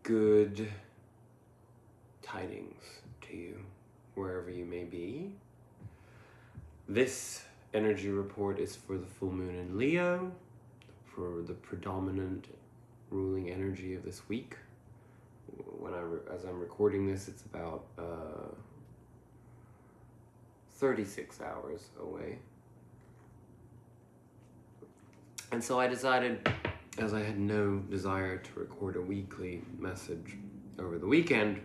good tidings to you, wherever you may be. This energy report is for the full moon in Leo, for the predominant ruling energy of this week. As I'm recording this, it's about 36 hours away. And so I decided, as I had no desire to record a weekly message over the weekend,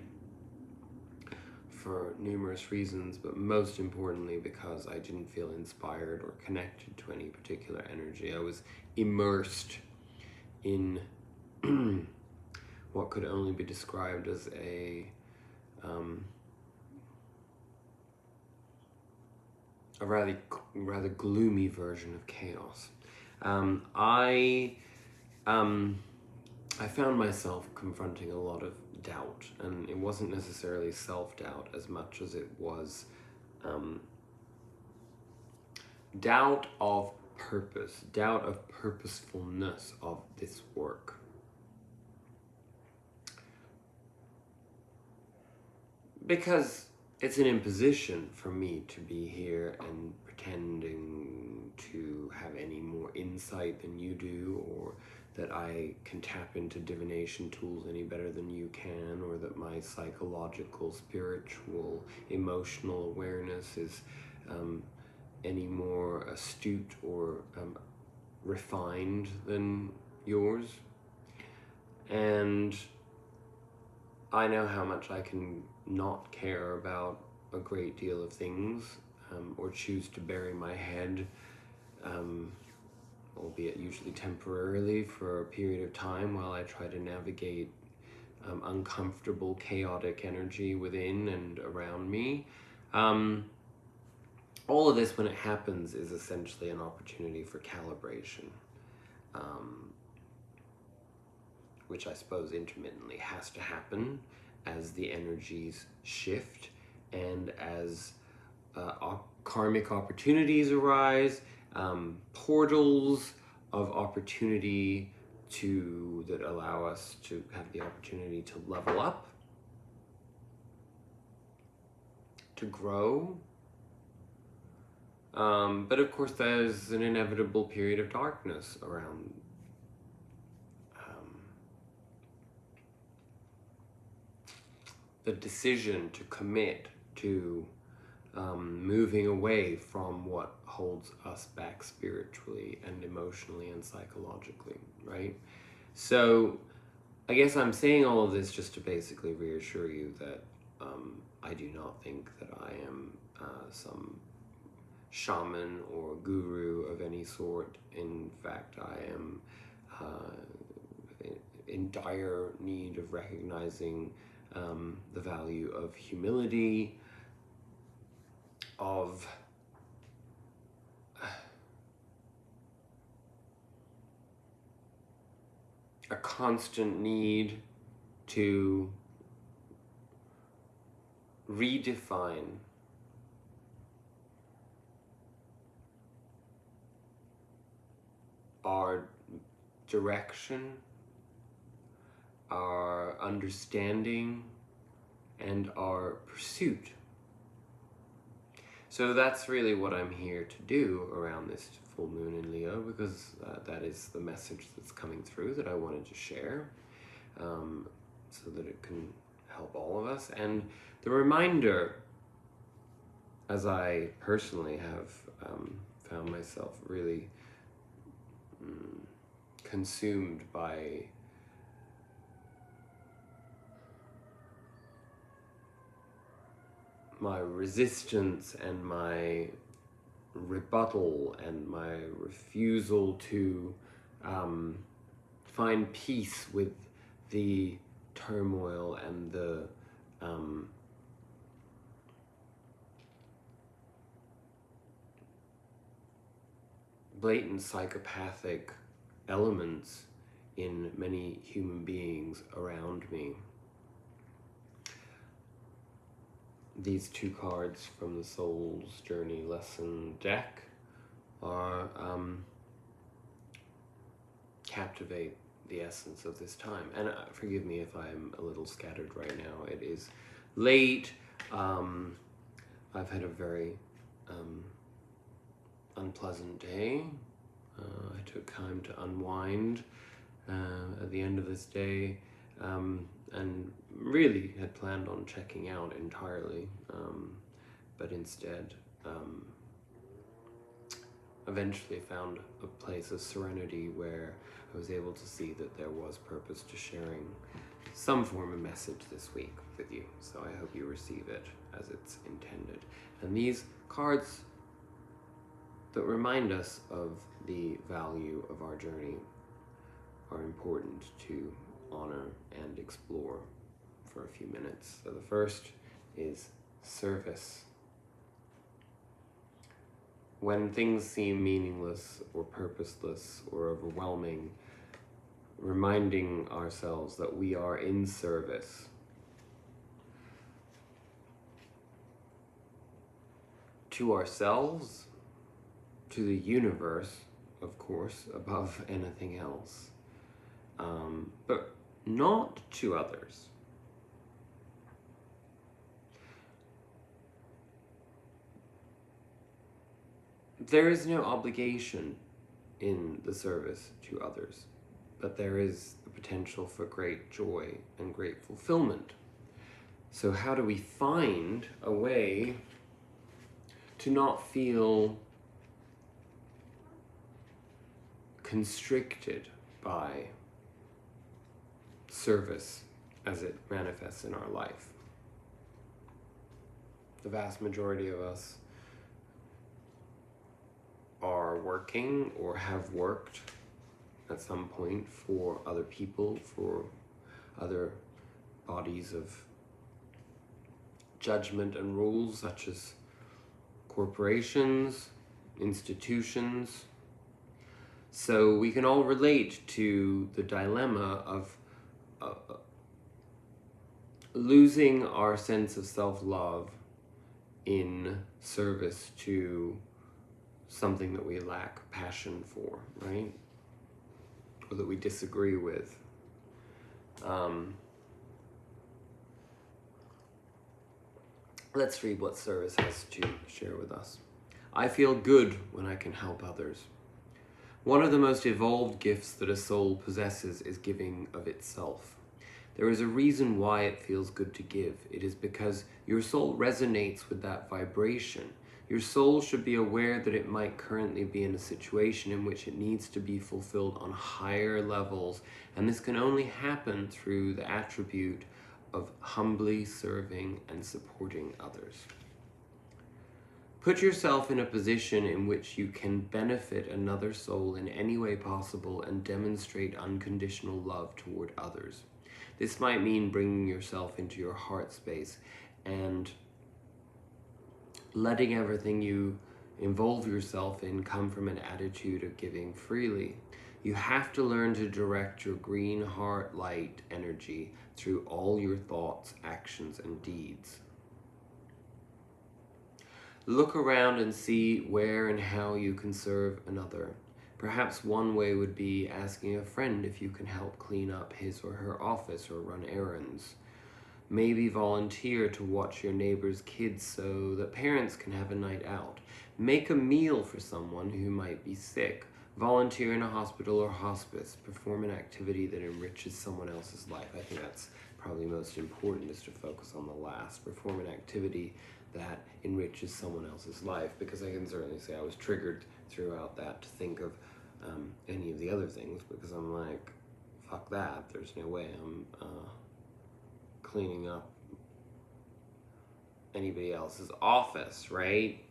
for numerous reasons, but most importantly because I didn't feel inspired or connected to any particular energy. I was immersed in what could only be described as a rather gloomy version of chaos. I found myself confronting a lot of doubt, and it wasn't necessarily self-doubt as much as it was doubt of purpose, doubt of purposefulness of this work. Because it's an imposition for me to be here and pretending to have any more insight than you do, or that I can tap into divination tools any better than you can, or that my psychological, spiritual, emotional awareness is any more astute or refined than yours. And I know how much I can not care about a great deal of things, or choose to bury my head, albeit usually temporarily, for a period of time while I try to navigate uncomfortable, chaotic energy within and around me. All of this, when it happens, is essentially an opportunity for calibration, which I suppose intermittently has to happen as the energies shift and as karmic opportunities arise, portals of opportunity that allow us to have the opportunity to level up, to grow. But of course there's an inevitable period of darkness around the decision to commit to moving away from what holds us back spiritually and emotionally and psychologically, right? So I guess I'm saying all of this just to basically reassure you that I do not think that I am some shaman or guru of any sort. In fact, I am in dire need of recognizing the value of humility, of a constant need to redefine our direction, our understanding, and our pursuit. So that's really what I'm here to do around this full moon in Leo, because that is the message that's coming through that I wanted to share, so that it can help all of us. And the reminder, as I personally have found myself really consumed by my resistance and my rebuttal and my refusal to find peace with the turmoil and the blatant psychopathic elements in many human beings around me. These two cards from the Soul's Journey Lesson deck are Captivate, the essence of this time. And forgive me if I'm a little scattered right now. It is late. I've had a very unpleasant day. I took time to unwind at the end of this day, and really had planned on checking out entirely, but instead eventually found a place of serenity where I was able to see that there was purpose to sharing some form of message this week with you. So I hope you receive it as it's intended. And these cards that remind us of the value of our journey are important to honor and explore for a few minutes. So the first is service. When things seem meaningless or purposeless or overwhelming, reminding ourselves that we are in service to ourselves, to the universe, of course, above anything else, but not to others. There is no obligation in the service to others, but there is the potential for great joy and great fulfillment. So how do we find a way to not feel constricted by service as it manifests in our life? The vast majority of us are working or have worked at some point for other people, for other bodies of judgment and rules, such as corporations, institutions. So we can all relate to the dilemma of losing our sense of self-love in service to something that we lack passion for, right? Or that we disagree with. Let's read what service has to share with us. I feel good when I can help others. One of the most evolved gifts that a soul possesses is giving of itself. There is a reason why it feels good to give. It is because your soul resonates with that vibration. Your soul should be aware that it might currently be in a situation in which it needs to be fulfilled on higher levels, and this can only happen through the attribute of humbly serving and supporting others. Put yourself in a position in which you can benefit another soul in any way possible and demonstrate unconditional love toward others. This might mean bringing yourself into your heart space and letting everything you involve yourself in come from an attitude of giving freely. You have to learn to direct your green heart light energy through all your thoughts, actions, and deeds. Look around and see where and how you can serve another. Perhaps one way would be asking a friend if you can help clean up his or her office or run errands. Maybe volunteer to watch your neighbor's kids so that parents can have a night out. Make a meal for someone who might be sick. Volunteer in a hospital or hospice. Perform an activity that enriches someone else's life. I think that's probably most important, is to focus on the last. Perform an activity that enriches someone else's life, because I can certainly say I was triggered throughout that to think of any of the other things, because I'm like, fuck that, there's no way I'm cleaning up anybody else's office, right?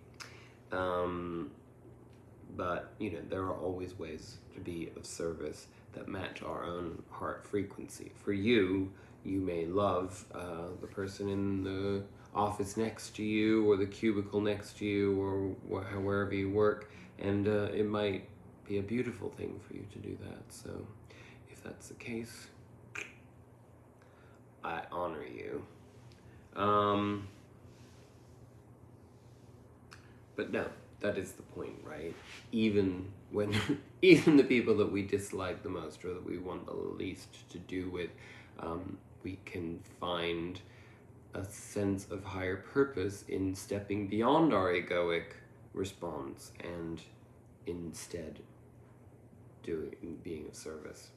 But, you know, there are always ways to be of service that match our own heart frequency. For you, you may love the person in the office next to you, or the cubicle next to you, or wherever you work, and it might be a beautiful thing for you to do that. So if that's the case, I honor you. But no, that is the point, right? Even when even the people that we dislike the most or that we want the least to do with, we can find a sense of higher purpose in stepping beyond our egoic response and instead being of service.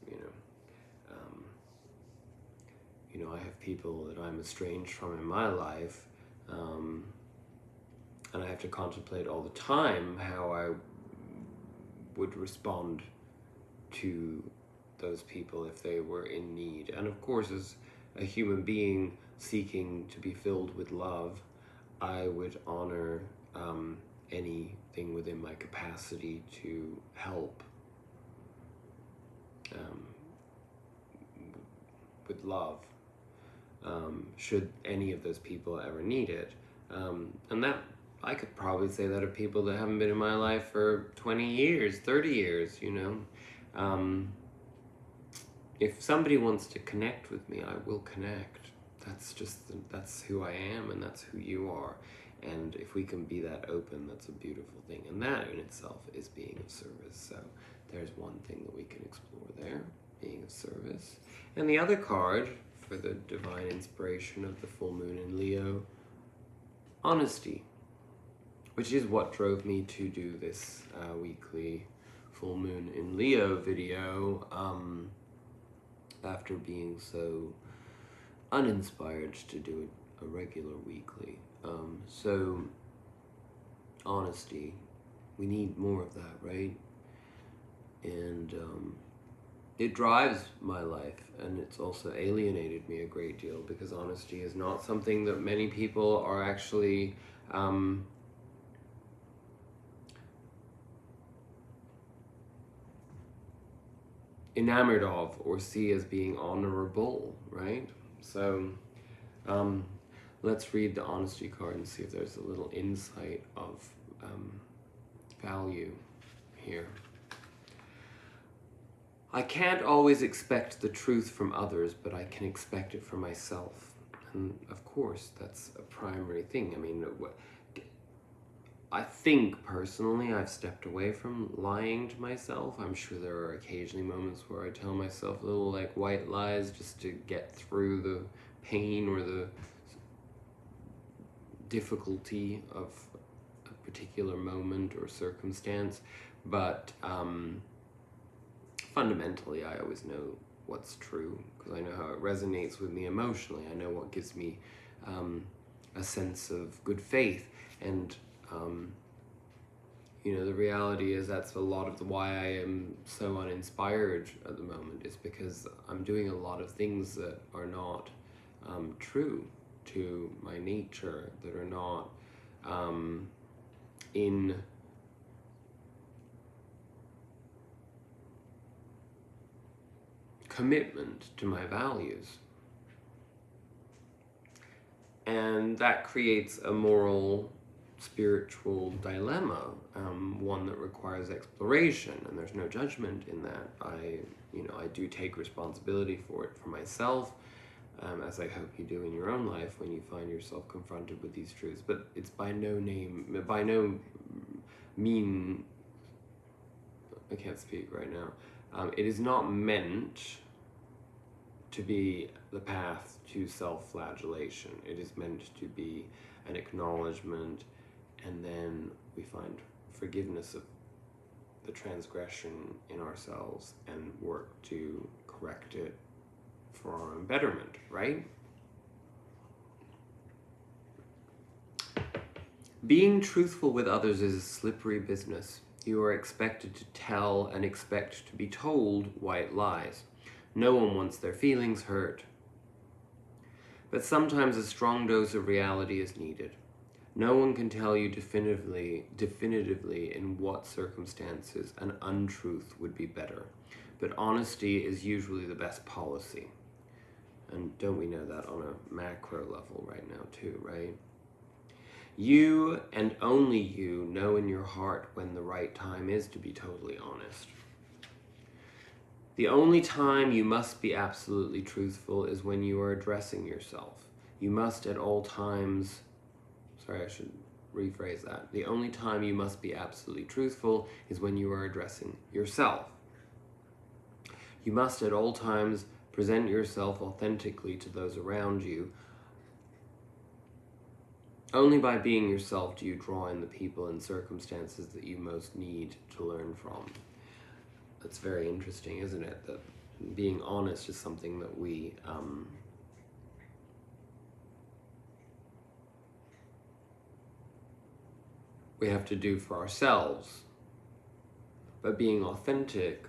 I have people that I'm estranged from in my life, and I have to contemplate all the time how I would respond to those people if they were in need. And of course, as a human being seeking to be filled with love, I would honor anything within my capacity to help with love, should any of those people ever need it. And that, I could probably say that of people that haven't been in my life for 20 years, 30 years, If somebody wants to connect with me, I will connect. That's who I am, and that's who you are. And if we can be that open, that's a beautiful thing. And that in itself is being of service. So there's one thing that we can explore there, being of service. And the other card for the divine inspiration of the full moon in Leo, honesty, which is what drove me to do this weekly full moon in Leo video, after being so uninspired to do a regular weekly. So honesty, we need more of that, right? And it drives my life, and it's also alienated me a great deal, because honesty is not something that many people are actually enamored of or see as being honorable, right? So let's read the honesty card and see if there's a little insight of value here. I can't always expect the truth from others, but I can expect it from myself. And of course, that's a primary thing. I mean, I think personally I've stepped away from lying to myself. I'm sure there are occasionally moments where I tell myself little white lies just to get through the pain or the difficulty of a particular moment or circumstance. But fundamentally, I always know what's true, because I know how it resonates with me emotionally. I know what gives me a sense of good faith. And the reality is that's a lot of why I am so uninspired at the moment, is because I'm doing a lot of things that are not true to my nature, that are not in commitment to my values. And that creates a moral, spiritual dilemma, one that requires exploration, and there's no judgment in that. I do take responsibility for it for myself, as I hope you do in your own life when you find yourself confronted with these truths. But it's by no mean, I can't speak right now. It is not meant to be the path to self-flagellation. It is meant to be an acknowledgement, and then we find forgiveness of the transgression in ourselves and work to correct it for our own betterment, right? Being truthful with others is a slippery business. You are expected to tell and expect to be told white lies. No one wants their feelings hurt. But sometimes a strong dose of reality is needed. No one can tell you definitively in what circumstances an untruth would be better. But honesty is usually the best policy. And don't we know that on a macro level right now too, right? You and only you know in your heart when the right time is to be totally honest. The only time you must be absolutely truthful is when you are addressing yourself. You must at all times, sorry, I should rephrase that. The only time you must be absolutely truthful is when you are addressing yourself. You must at all times present yourself authentically to those around you. Only by being yourself do you draw in the people and circumstances that you most need to learn from. That's very interesting, isn't it? That being honest is something that we have to do for ourselves. But being authentic,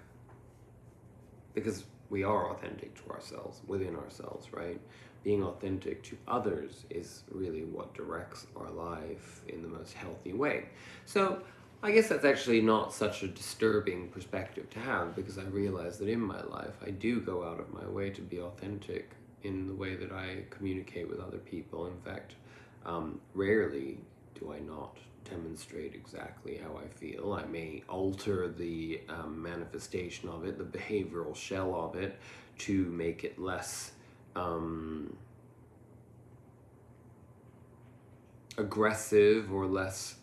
because we are authentic to ourselves, within ourselves, right? Being authentic to others is really what directs our life in the most healthy way. So I guess that's actually not such a disturbing perspective to have, because I realize that in my life I do go out of my way to be authentic in the way that I communicate with other people. In fact, rarely do I not demonstrate exactly how I feel. I may alter the manifestation of it, the behavioral shell of it, to make it less aggressive or less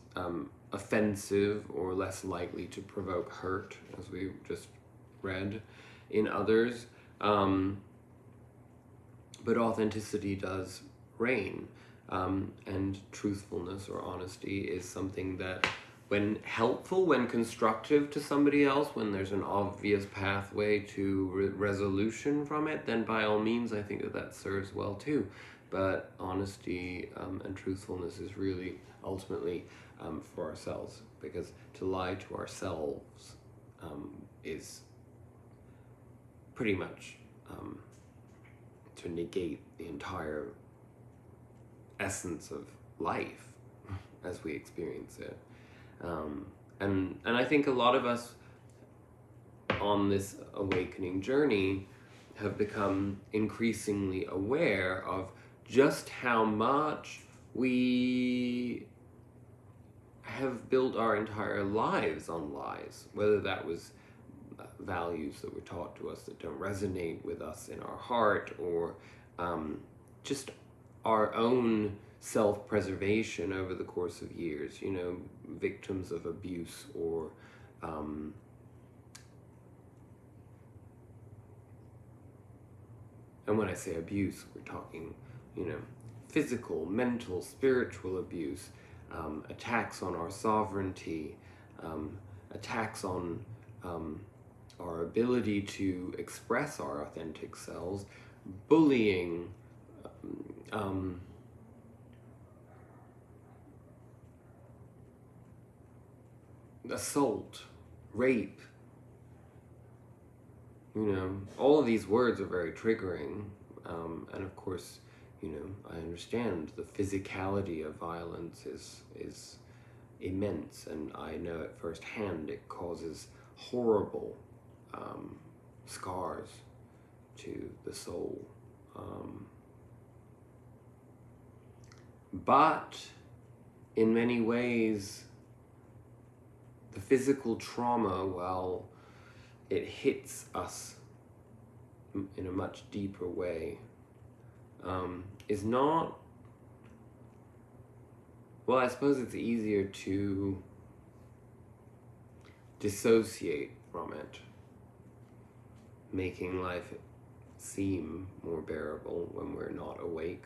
offensive or less likely to provoke hurt, as we just read in others. But authenticity does reign. And truthfulness or honesty is something that, when helpful, when constructive to somebody else, when there's an obvious pathway to resolution from it, then by all means I think that serves well too. But honesty and truthfulness is really ultimately for ourselves, because to lie to ourselves is pretty much to negate the entire essence of life as we experience it. And I think a lot of us on this awakening journey have become increasingly aware of just how much we have built our entire lives on lies, whether that was values that were taught to us that don't resonate with us in our heart, or just our own self-preservation over the course of years, victims of abuse, or and when I say abuse, we're talking, physical, mental, spiritual abuse, attacks on our sovereignty, attacks on our ability to express our authentic selves, bullying, assault, rape. All of these words are very triggering, and of course, I understand the physicality of violence is immense, and I know it firsthand. It causes horrible scars to the soul. But in many ways, the physical trauma, while it hits us in a much deeper way, is not, well, I suppose it's easier to dissociate from it, making life seem more bearable when we're not awake,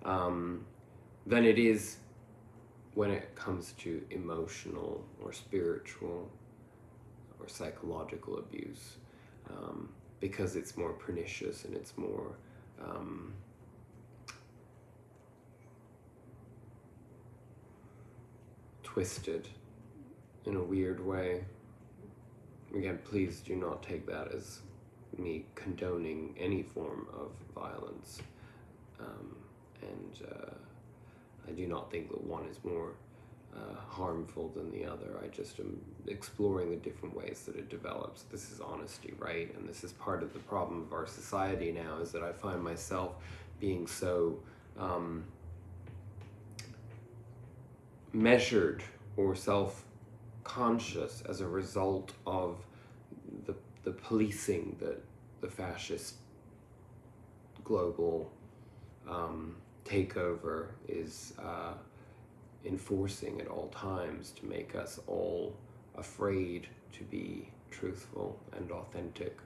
than it is when it comes to emotional or spiritual or psychological abuse, because it's more pernicious and it's more twisted in a weird way. Again, please do not take that as me condoning any form of violence, and I do not think that one is more harmful than the other. I just am exploring the different ways that it develops. This is honesty, right? And this is part of the problem of our society now, is that I find myself being so measured or self-conscious as a result of the policing that the fascist global takeover is enforcing at all times to make us all afraid to be truthful and authentic,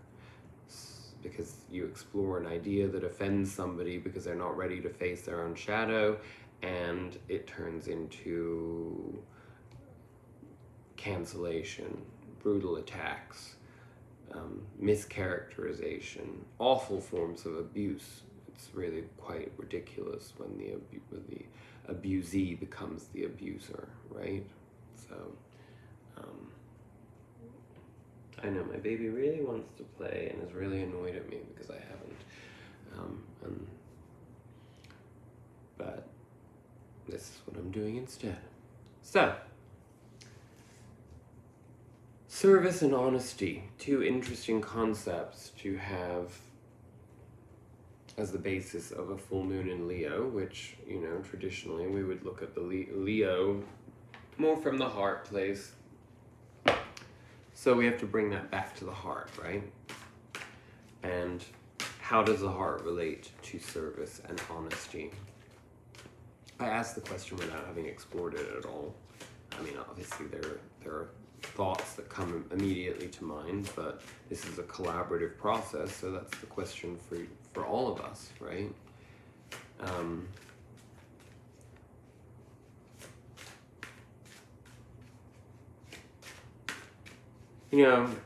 because you explore an idea that offends somebody because they're not ready to face their own shadow, and it turns into cancellation, brutal attacks, mischaracterization, awful forms of abuse. It's really quite ridiculous when the abusee becomes the abuser, right? So, I know my baby really wants to play and is really annoyed at me because I haven't. But this is what I'm doing instead. So, service and honesty, two interesting concepts to have as the basis of a full moon in Leo, which, traditionally we would look at the Leo more from the heart place. So we have to bring that back to the heart, right? And how does the heart relate to service and honesty? I asked the question without having explored it at all. I mean, obviously there are thoughts that come immediately to mind, but this is a collaborative process, so that's the question for all of us, right?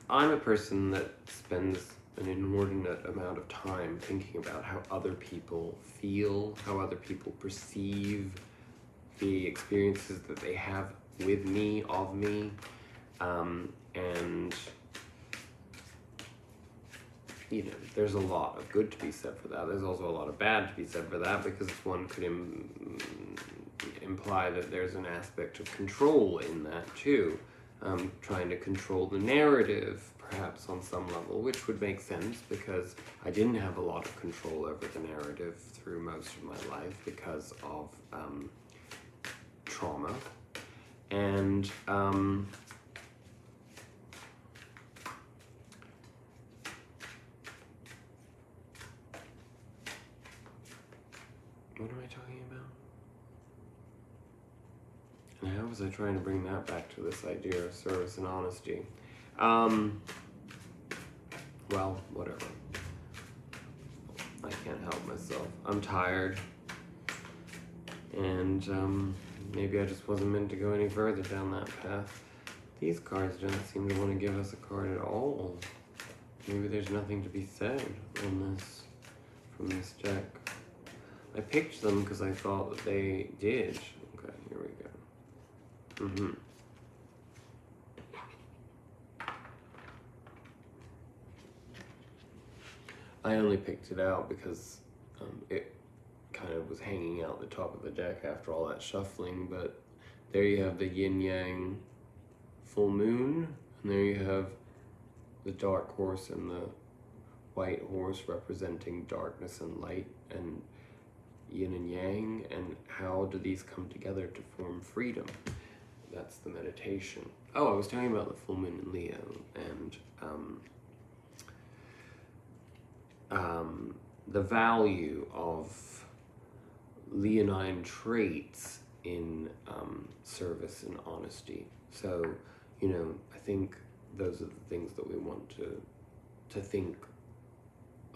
I'm a person that spends an inordinate amount of time thinking about how other people feel, how other people perceive the experiences that they have with me, of me, and there's a lot of good to be said for that. There's also a lot of bad to be said for that, because one could imply that there's an aspect of control in that too. Trying to control the narrative, perhaps on some level, which would make sense because I didn't have a lot of control over the narrative through most of my life because of trauma. And what am I talking about? And how was I trying to bring that back to this idea of service and honesty? Well, whatever. I can't help myself. I'm tired. And maybe I just wasn't meant to go any further down that path. These cards don't seem to want to give us a card at all. Maybe there's nothing to be said on this, from this deck. I picked them because I thought that they did. Okay, here we go. I only picked it out because it kind of was hanging out the top of the deck after all that shuffling, but there you have the yin-yang full moon, and there you have the dark horse and the white horse representing darkness and light and yin and yang, and how do these come together to form freedom? That's the meditation. Oh, I was talking about the full moon in Leo, and the value of leonine traits in service and honesty. So, I think those are the things that we want to think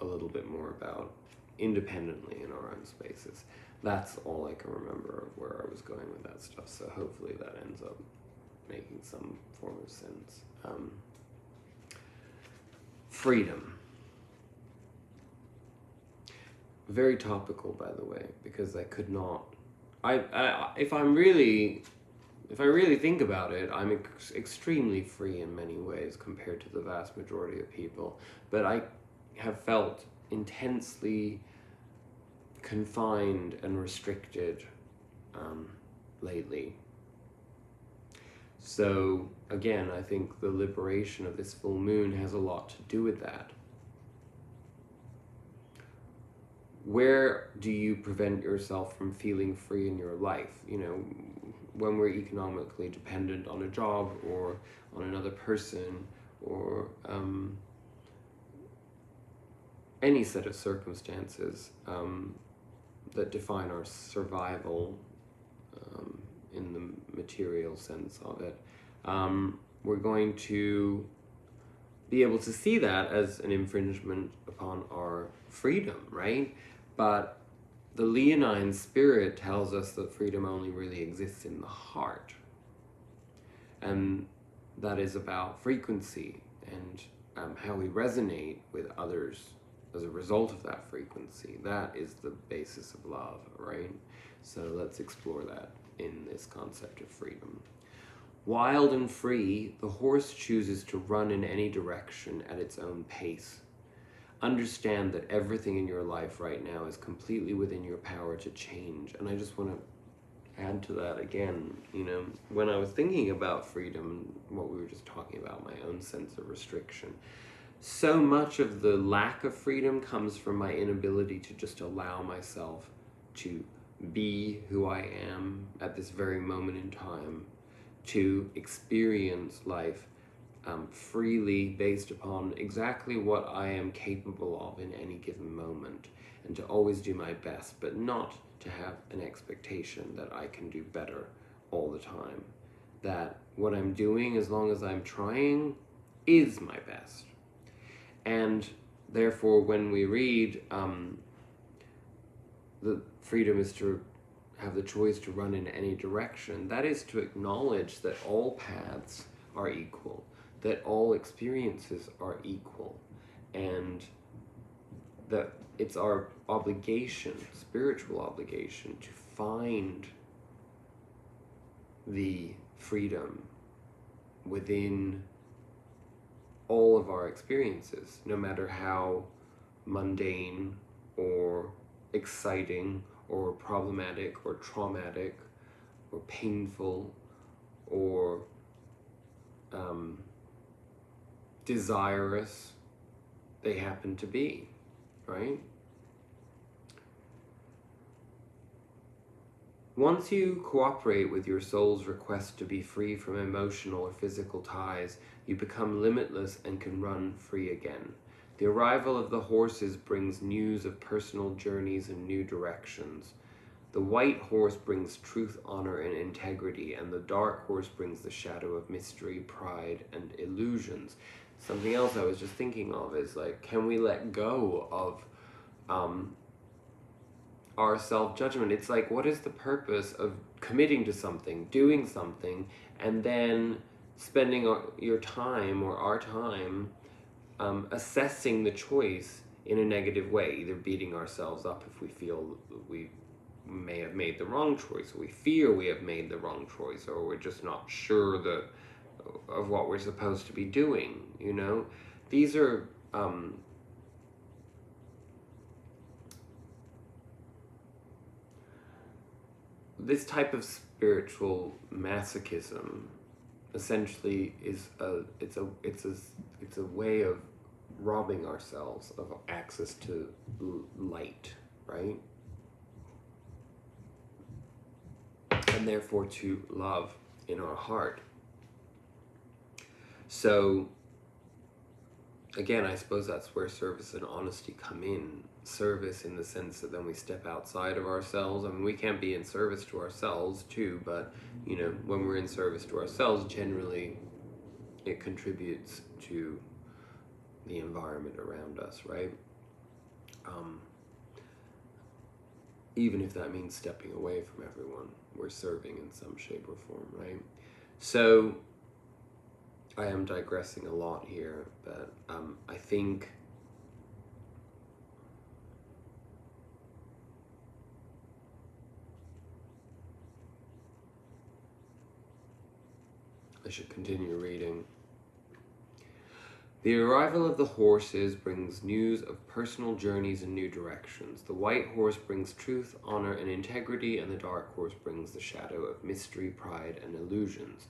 a little bit more about independently in our own spaces. That's all I can remember of where I was going with that stuff, so hopefully that ends up making some form of sense. Freedom. Very topical, by the way, because I could not... if I really think about it, I'm extremely free in many ways compared to the vast majority of people, but I have felt intensely confined and restricted lately. So again, I think the liberation of this full moon has a lot to do with that. Where do you prevent yourself from feeling free in your life? When we're economically dependent on a job or on another person, or any set of circumstances that define our survival in the material sense of it, we're going to be able to see that as an infringement upon our freedom, right? But the Leonine spirit tells us that freedom only really exists in the heart. And that is about frequency and how we resonate with others as a result of that frequency. That is the basis of love, right? So let's explore that in this concept of freedom. Wild and free, the horse chooses to run in any direction at its own pace. Understand that everything in your life right now is completely within your power to change. And I just want to add to that again, when I was thinking about freedom, what we were just talking about, my own sense of restriction, so much of the lack of freedom comes from my inability to just allow myself to be who I am at this very moment in time, to experience life freely based upon exactly what I am capable of in any given moment, and to always do my best, but not to have an expectation that I can do better all the time. That what I'm doing, as long as I'm trying, is my best. And therefore, when we read the freedom is to have the choice to run in any direction, that is to acknowledge that all paths are equal, that all experiences are equal, and that it's our obligation, spiritual obligation, to find the freedom within all of our experiences, no matter how mundane or exciting or problematic or traumatic or painful or desirous they happen to be, right? Once you cooperate with your soul's request to be free from emotional or physical ties, you become limitless and can run free again. The arrival of the horses brings news of personal journeys and new directions. The white horse brings truth, honor, and integrity, and the dark horse brings the shadow of mystery, pride, and illusions. Something else I was just thinking of is, like, can we let go of our self-judgment? It's like, what is the purpose of committing to something, doing something, and then spending your time or our time assessing the choice in a negative way, either beating ourselves up if we feel we may have made the wrong choice, or we fear we have made the wrong choice, or we're just not sure of what we're supposed to be doing, These are this type of spiritual masochism essentially is it's a way of robbing ourselves of access to light, right? And therefore to love in our heart. So again, I suppose that's where service and honesty come in. Service in the sense that then we step outside of ourselves. I mean, we can't be in service to ourselves too, but when we're in service to ourselves, generally it contributes to the environment around us, right? Even if that means stepping away from everyone, we're serving in some shape or form, right? So I am digressing a lot here, but I think I should continue reading. The arrival of the horses brings news of personal journeys and new directions. The white horse brings truth, honor, and integrity, and the dark horse brings the shadow of mystery, pride, and illusions.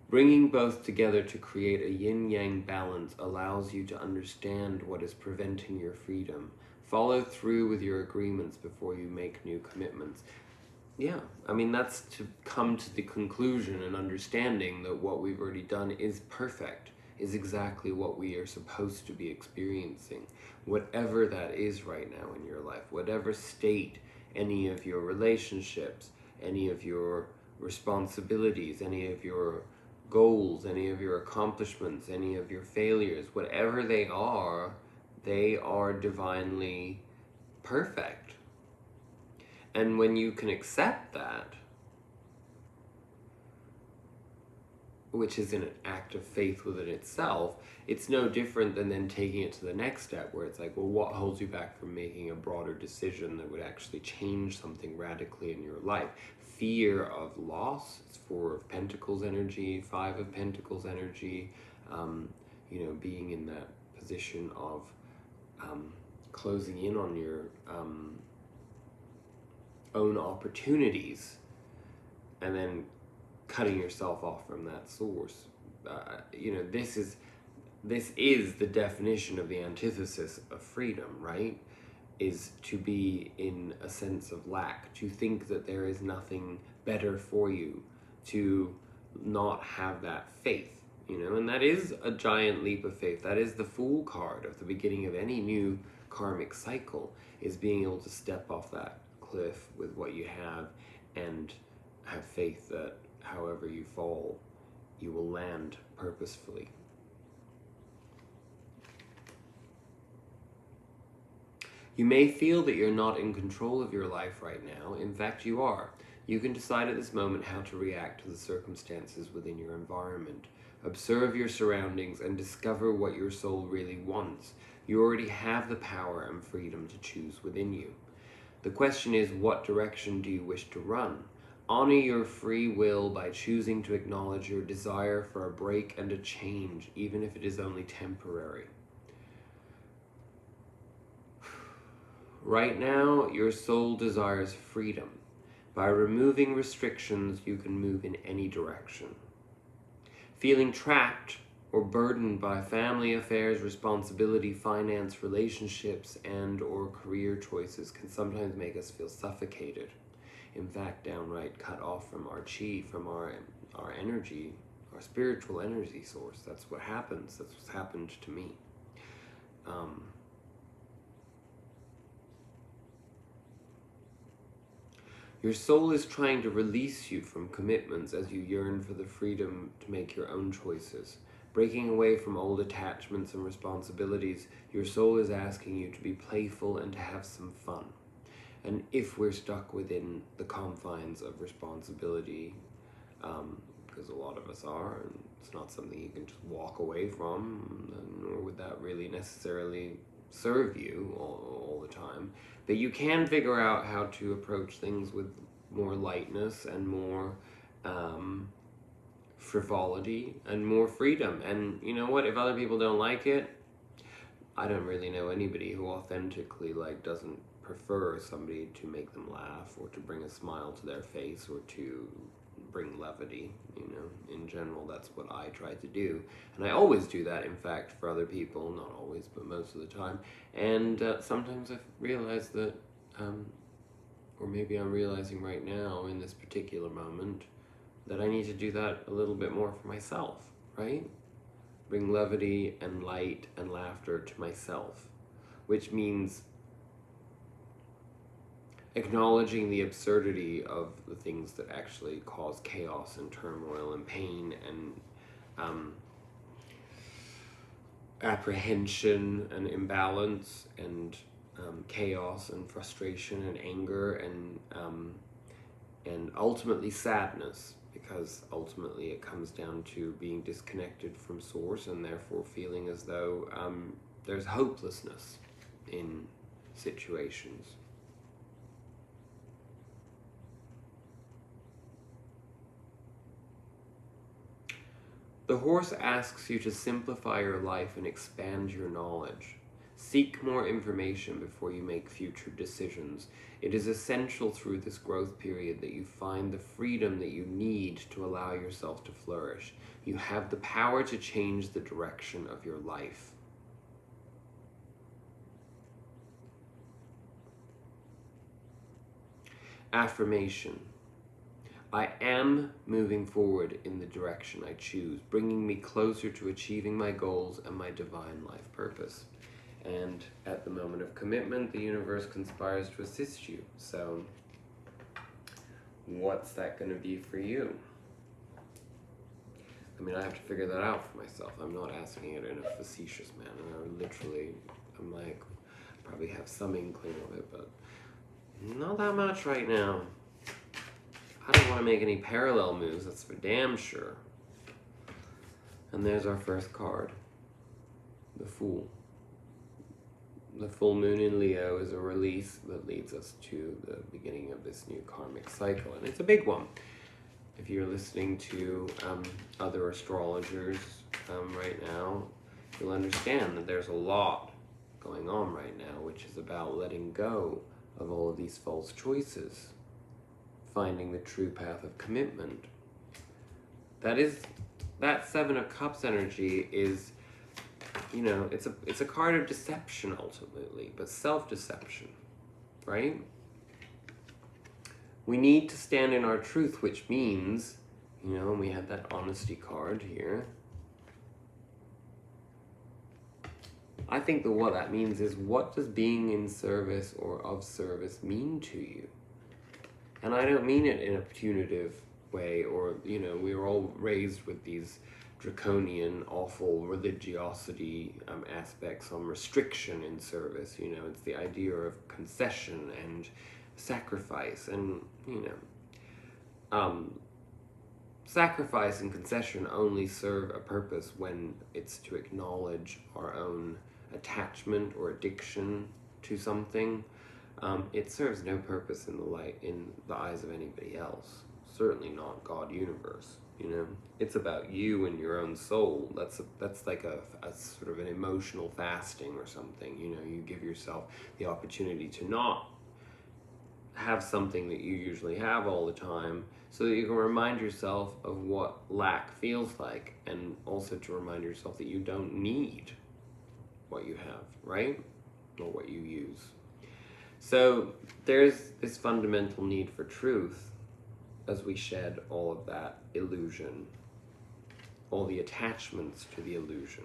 Bringing both together to create a yin-yang balance allows you to understand what is preventing your freedom. Follow through with your agreements before you make new commitments. Yeah, I mean, that's to come to the conclusion and understanding that what we've already done is perfect, is exactly what we are supposed to be experiencing. Whatever that is right now in your life, whatever state any of your relationships, any of your responsibilities, any of your goals, any of your accomplishments, any of your failures, whatever they are divinely perfect. And when you can accept that, which is an act of faith within itself, it's no different than then taking it to the next step, where it's like, well, what holds you back from making a broader decision that would actually change something radically in your life? Fear of loss. It's 4 of Pentacles energy, 5 of Pentacles energy, being in that position of closing in on your own opportunities and then cutting yourself off from that source. This is the definition of the antithesis of freedom, right? Is to be in a sense of lack, to think that there is nothing better for you, to not have that faith, and that is a giant leap of faith. That is the Fool card of the beginning of any new karmic cycle, is being able to step off that cliff with what you have and have faith that however you fall, you will land purposefully. You may feel that you're not in control of your life right now. In fact, you are. You can decide at this moment how to react to the circumstances within your environment. Observe your surroundings and discover what your soul really wants. You already have the power and freedom to choose within you. The question is, what direction do you wish to run? Honor your free will by choosing to acknowledge your desire for a break and a change, even if it is only temporary. Right now, your soul desires freedom. By removing restrictions, you can move in any direction. Feeling trapped or burdened by family affairs, responsibility, finance, relationships, and or career choices can sometimes make us feel suffocated. In fact, downright cut off from our chi, from our energy, our spiritual energy source. That's what happens. That's what's happened to me. Your soul is trying to release you from commitments as you yearn for the freedom to make your own choices. Breaking away from old attachments and responsibilities, your soul is asking you to be playful and to have some fun. And if we're stuck within the confines of responsibility, because a lot of us are, and it's not something you can just walk away from, nor would that really necessarily serve you all the time, but you can figure out how to approach things with more lightness and more frivolity and more freedom. And you know what, if other people don't like it, I don't really know anybody who authentically doesn't prefer somebody to make them laugh or to bring a smile to their face or to bring levity. In general, that's what I try to do, and I always do that, in fact, for other people. Not always, but most of the time. And sometimes I've realized that or maybe I'm realizing right now in this particular moment that I need to do that a little bit more for myself, right? Bring levity and light and laughter to myself, which means acknowledging the absurdity of the things that actually cause chaos and turmoil and pain and apprehension and imbalance and chaos and frustration and anger and ultimately sadness, because ultimately it comes down to being disconnected from source and therefore feeling as though there's hopelessness in situations. The horse asks you to simplify your life and expand your knowledge. Seek more information before you make future decisions. It is essential through this growth period that you find the freedom that you need to allow yourself to flourish. You have the power to change the direction of your life. Affirmation. I am moving forward in the direction I choose, bringing me closer to achieving my goals and my divine life purpose. And at the moment of commitment, the universe conspires to assist you. So what's that going to be for you? I mean, I have to figure that out for myself. I'm not asking it in a facetious manner. I'm like, probably have some inkling of it, but not that much right now. I don't want to make any parallel moves, that's for damn sure. And there's our first card, the Fool. The full moon in Leo is a release that leads us to the beginning of this new karmic cycle, and it's a big one. If you're listening to other astrologers right now, you'll understand that there's a lot going on right now, which is about letting go of all of these false choices, finding the true path of commitment. That Seven of Cups energy is, you know, it's a card of deception ultimately, but self-deception, right? We need to stand in our truth, which means, you know, we have that honesty card here. I think that what that means is, what does being in service or of service mean to you? And I don't mean it in a punitive way, or, you know, we were all raised with these draconian, awful religiosity aspects on restriction in service. You know, it's the idea of concession and sacrifice, and, you know, sacrifice and concession only serve a purpose when it's to acknowledge our own attachment or addiction to something. It serves no purpose in the eyes of anybody else. Certainly not God universe. You know, it's about you and your own soul. That's like a sort of an emotional fasting or something. You know, you give yourself the opportunity to not have something that you usually have all the time, so that you can remind yourself of what lack feels like, and also to remind yourself that you don't need what you have, right? Or what you use. So there's this fundamental need for truth as we shed all of that illusion, all the attachments to the illusion.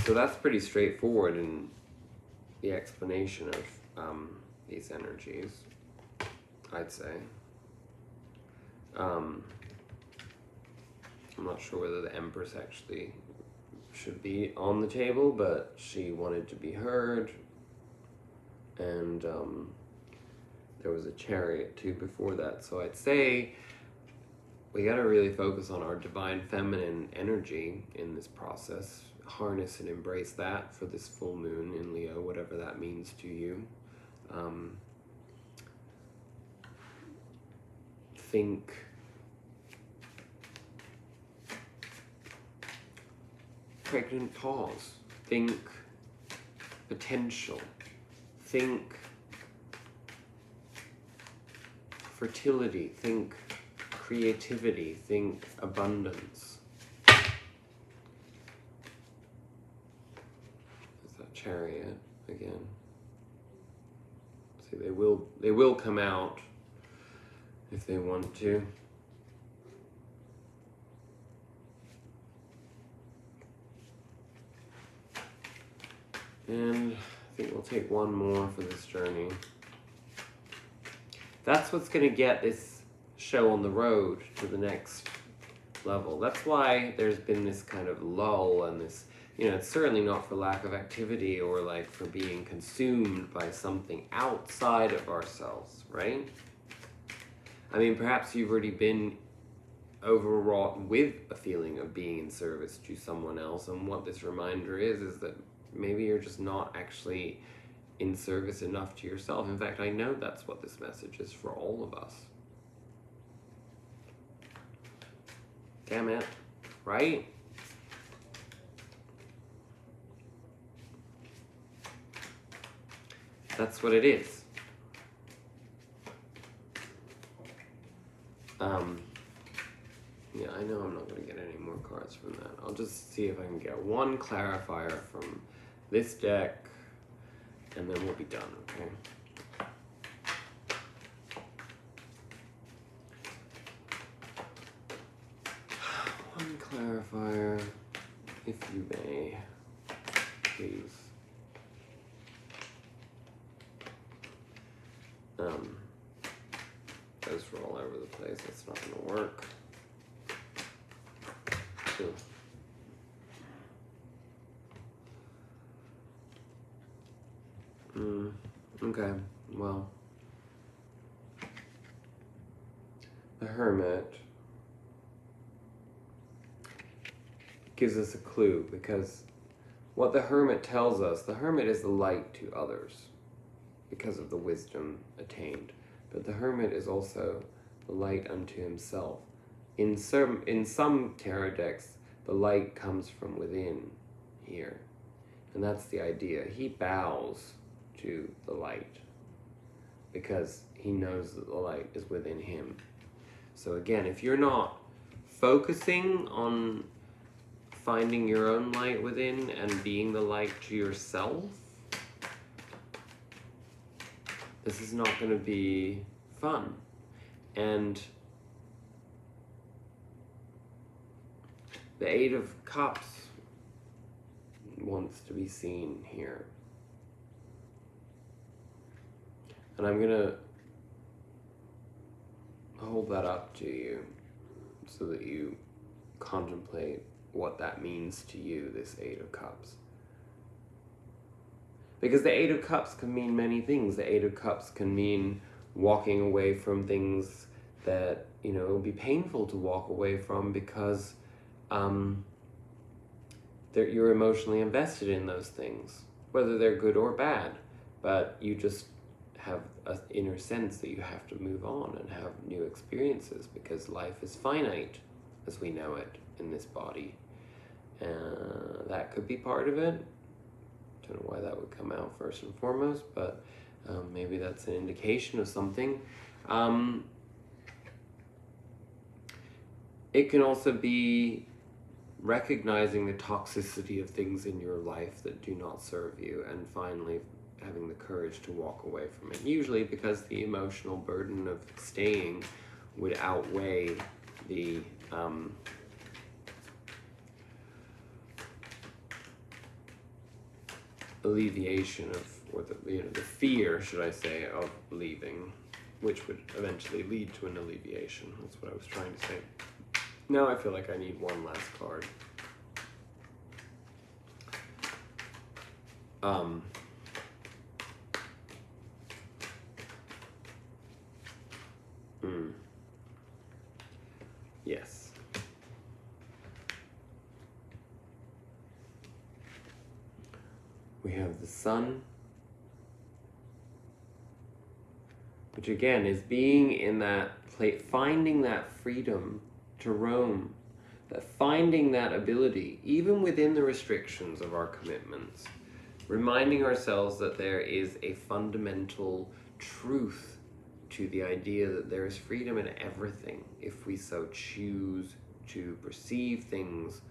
So that's pretty straightforward in the explanation of these energies, I'd say. I'm not sure whether the Empress actually should be on the table, but she wanted to be heard, and there was a Chariot too before that. So I'd say we got to really focus on our divine feminine energy in this process, harness and embrace that for this full moon in Leo, whatever that means to you. Think pregnant pause, think potential, think fertility, think creativity, think abundance. There's that Chariot again. See, they will come out if they want to. And I think we'll take one more for this journey. That's what's going to get this show on the road to the next level. That's why there's been this kind of lull and this, you know, it's certainly not for lack of activity or like for being consumed by something outside of ourselves, right? I mean, perhaps you've already been overwrought with a feeling of being in service to someone else, and what this reminder is that maybe you're just not actually in service enough to yourself. In fact, I know that's what this message is for all of us. Damn it, right? That's what it is. Yeah, I know I'm not going to get any more cards from that. I'll just see if I can get one clarifier from this deck, and then we'll be done, okay? One clarifier, if you may. please. Those are all over the place. That's not going to work. Okay, well, the Hermit gives us a clue, because what the Hermit tells us, the Hermit is the light to others because of the wisdom attained, but the Hermit is also the light unto himself. In some tarot decks, the light comes from within here, and that's the idea. He bows to the light because he knows that the light is within him. So again, if you're not focusing on finding your own light within and being the light to yourself, this is not going to be fun. And the Eight of Cups wants to be seen here. And I'm going to hold that up to you so that you contemplate what that means to you, this Eight of Cups. Because the Eight of Cups can mean many things. The Eight of Cups can mean walking away from things that, it will be painful to walk away from because you're emotionally invested in those things, whether they're good or bad, but you just have an inner sense that you have to move on and have new experiences because life is finite as we know it in this body. That could be part of it. Don't know why that would come out first and foremost, but maybe that's an indication of something. It can also be recognizing the toxicity of things in your life that do not serve you, and finally having the courage to walk away from it. Usually because the emotional burden of staying would outweigh the alleviation of, or the fear, should I say, of leaving, which would eventually lead to an alleviation. That's what I was trying to say. Now I feel like I need one last card. Yes. We have the Sun, which again is being in that place, finding that freedom to roam, that finding that ability, even within the restrictions of our commitments, reminding ourselves that there is a fundamental truth to the idea that there is freedom in everything if we so choose to perceive things,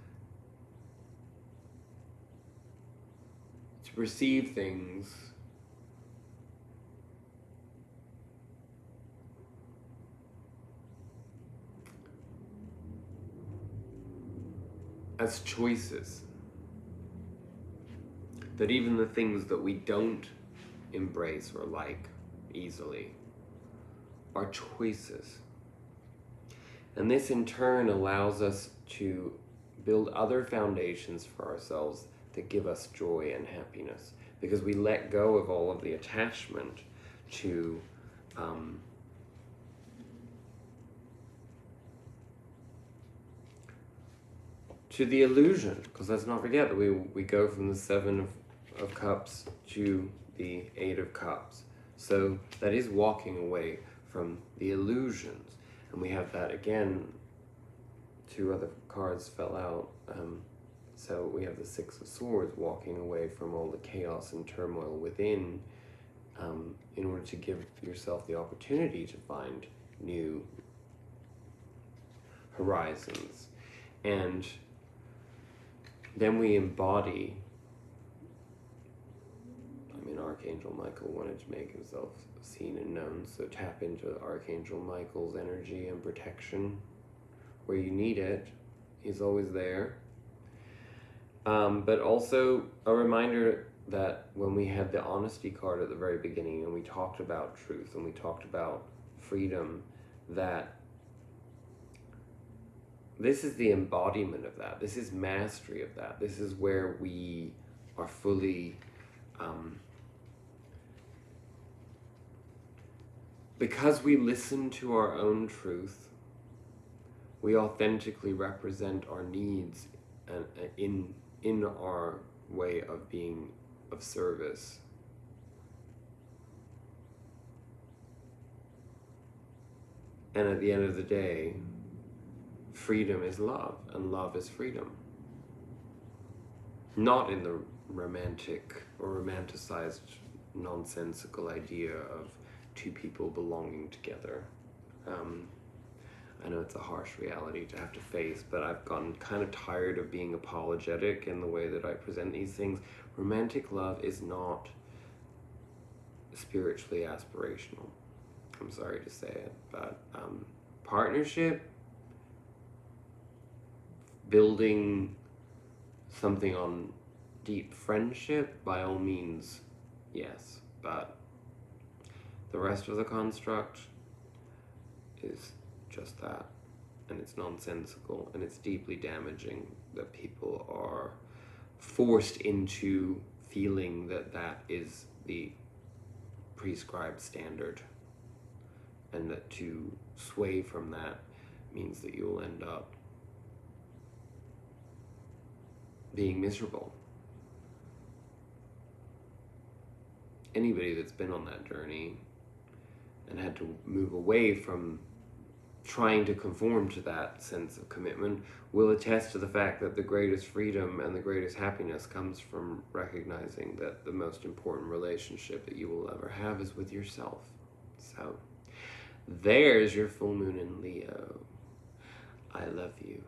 as choices. That even the things that we don't embrace or like easily are choices. And this in turn allows us to build other foundations for ourselves that give us joy and happiness, because we let go of all of the attachment to the illusion. Because let's not forget that we go from the Seven of Cups to the Eight of Cups. So that is walking away from the illusions. And we have that again, two other cards fell out. So we have the Six of Swords, walking away from all the chaos and turmoil within, in order to give yourself the opportunity to find new horizons. And then we embody, Archangel Michael wanted to make himself seen and known, so tap into Archangel Michael's energy and protection where you need it. He's always there. But also a reminder that when we had the honesty card at the very beginning and we talked about truth and we talked about freedom, that this is the embodiment of that. This is mastery of that. This is where we are fully, because we listen to our own truth, we authentically represent our needs and in our way of being of service. And at the end of the day, freedom is love, and love is freedom. Not in the romantic or romanticized, nonsensical idea of two people belonging together. I know it's a harsh reality to have to face, but I've gotten kind of tired of being apologetic in the way that I present these things. Romantic love is not spiritually aspirational. I'm sorry to say it, but partnership, building something on deep friendship, by all means, yes, but the rest of the construct is just that, and it's nonsensical, and it's deeply damaging that people are forced into feeling that that is the prescribed standard, and that to sway from that means that you'll end up being miserable. Anybody that's been on that journey and had to move away from trying to conform to that sense of commitment will attest to the fact that the greatest freedom and the greatest happiness comes from recognizing that the most important relationship that you will ever have is with yourself. So there's your full moon in Leo. I love you.